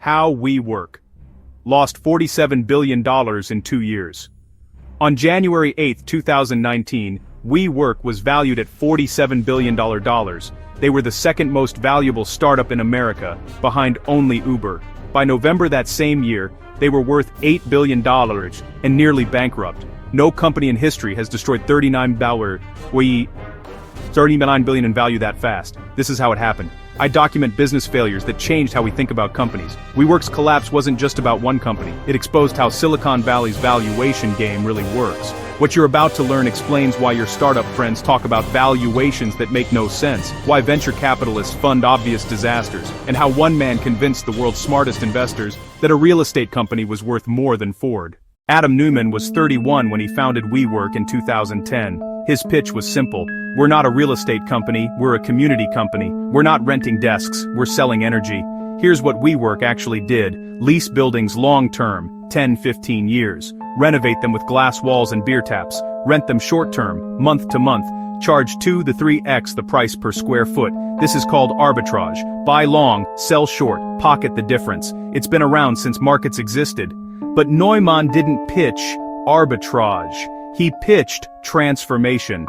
How WeWork lost $47 billion in 2 years. On January 8, 2019, WeWork was valued at $47 billion. They were the second most valuable startup in America, behind only Uber. By November that same year, they were worth $8 billion and nearly bankrupt. No company in history has destroyed $39 billion in value that fast. This is how it happened. I document business failures that changed how we think about companies. WeWork's collapse wasn't just about one company. It exposed how Silicon Valley's valuation game really works. What you're about to learn explains why your startup friends talk about valuations that make no sense, why venture capitalists fund obvious disasters, and how one man convinced the world's smartest investors that a real estate company was worth more than Ford. Adam Neumann was 31 when he founded WeWork in 2010. His pitch was simple. We're not a real estate company, we're a community company. We're not renting desks, we're selling energy. Here's what WeWork actually did. Lease buildings long-term, 10-15 years. Renovate them with glass walls and beer taps. Rent them short-term, month to month. Charge 2 to 3x the price per square foot. This is called arbitrage. Buy long, sell short, pocket the difference. It's been around since markets existed. But Neumann didn't pitch arbitrage. He pitched transformation.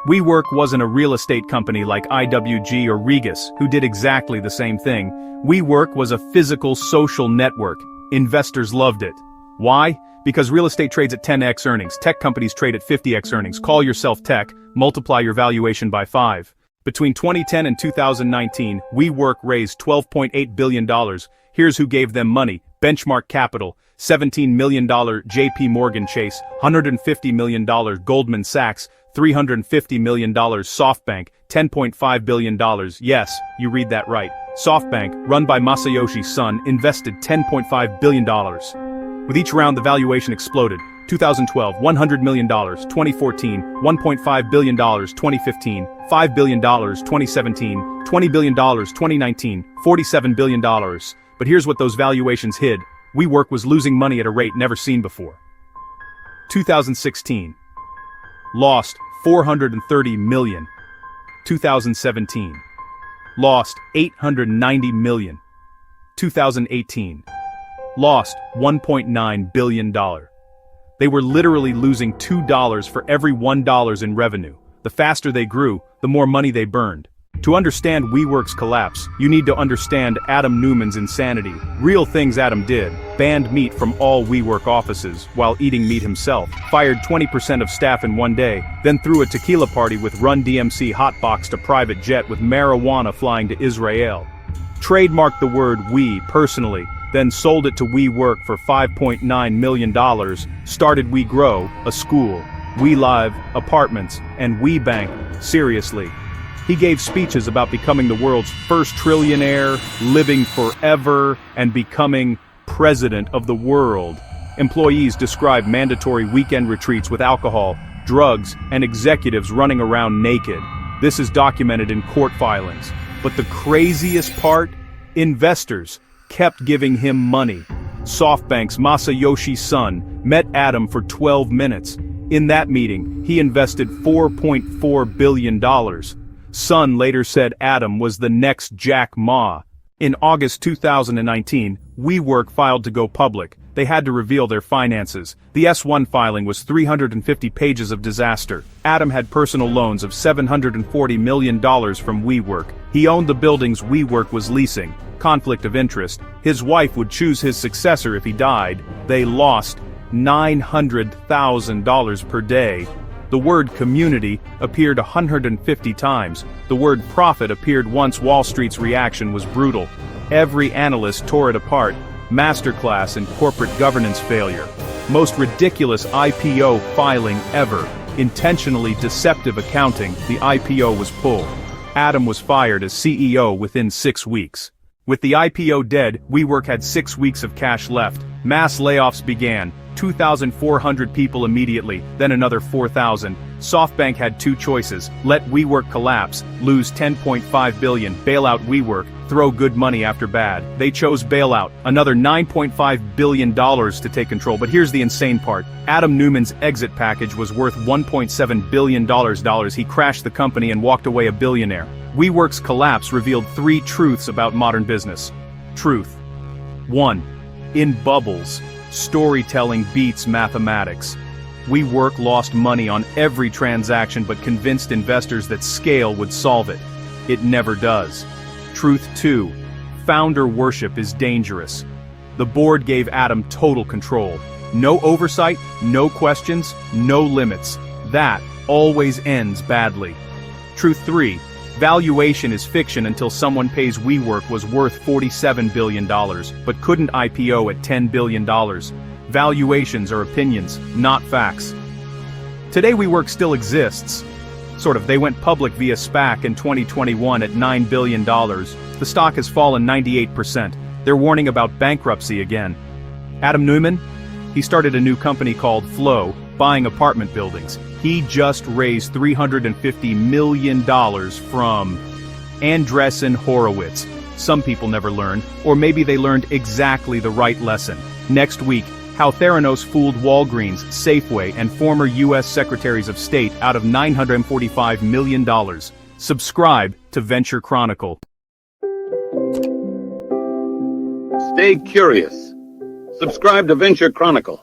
WeWork wasn't a real estate company like IWG or Regus, who did exactly the same thing. WeWork was a physical social network. Investors loved it. Why? Because real estate trades at 10x earnings, tech companies trade at 50x earnings. Call yourself tech, multiply your valuation by 5. Between 2010 and 2019, WeWork raised $12.8 billion. Here's who gave them money. Benchmark Capital, $17 million JP Morgan Chase, $150 million Goldman Sachs, $350 million SoftBank, $10.5 billion. Yes, you read that right. SoftBank, run by Masayoshi Son, invested $10.5 billion. With each round, the valuation exploded. 2012, $100 million, 2014, $1.5 billion, 2015, $5 billion, 2017, $20 billion, 2019, $47 billion. But here's what those valuations hid. WeWork was losing money at a rate never seen before. 2016. Lost $430 million. 2017. Lost $890 million. 2018. Lost $1.9 billion. They were literally losing $2 for every $1 in revenue. The faster they grew, the more money they burned. To understand WeWork's collapse, you need to understand Adam Neumann's insanity. Real things Adam did. Banned meat from all WeWork offices, while eating meat himself. Fired 20% of staff in one day, then threw a tequila party with Run DMC hotboxed a private jet with marijuana flying to Israel. Trademarked the word we personally, then sold it to WeWork for $5.9 million, started WeGrow, a school, WeLive, apartments, and WeBank, seriously. He gave speeches about becoming the world's first trillionaire, living forever, and becoming president of the world. Employees described mandatory weekend retreats with alcohol, drugs, and executives running around naked. This is documented in court filings. But the craziest part? Investors kept giving him money. SoftBank's Masayoshi Son met Adam for 12 minutes. In that meeting, he invested $4.4 billion. Son later said Adam was the next Jack Ma. In August 2019, WeWork filed to go public. They had to reveal their finances. The S-1 filing was 350 pages of disaster. Adam had personal loans of $740 million from WeWork. He owned the buildings WeWork was leasing. Conflict of interest. His wife would choose his successor if he died. They lost $900,000 per day. The word community appeared 150 times. The word profit appeared once. Wall Street's reaction was brutal. Every analyst tore it apart. Masterclass in corporate governance failure. Most ridiculous IPO filing ever. Intentionally deceptive accounting. The IPO was pulled. Adam was fired as CEO within 6 weeks. With the IPO dead, WeWork had 6 weeks of cash left. Mass layoffs began. 2,400 people immediately, then another 4,000. SoftBank had two choices: let WeWork collapse, lose $10.5 billion, bail out WeWork, throw good money after bad. They chose bailout, another $9.5 billion to take control. But here's the insane part. Adam Neumann's exit package was worth $1.7 billion. He crashed the company and walked away a billionaire. WeWork's collapse revealed 3 truths about modern business. Truth: 1. In bubbles, storytelling beats mathematics. WeWork lost money on every transaction but convinced investors that scale would solve it. It never does. Truth 2. Founder worship is dangerous. The board gave Adam total control. No oversight, no questions, no limits. That always ends badly. Truth 3. Valuation is fiction until someone pays WeWork was worth $47 billion, but couldn't IPO at $10 billion. Valuations are opinions, not facts. Today WeWork still exists. They went public via SPAC in 2021 at $9 billion. The stock has fallen 98%. They're warning about bankruptcy again. Adam Neumann? He started a new company called Flow, buying apartment buildings. He just raised $350 million from Andreessen Horowitz. Some people never learn, or maybe they learned exactly the right lesson. Next week, how Theranos fooled Walgreens, Safeway, and former U.S. Secretaries of State out of $945 million. Subscribe to Venture Chronicle. Stay curious. Subscribe to Venture Chronicle.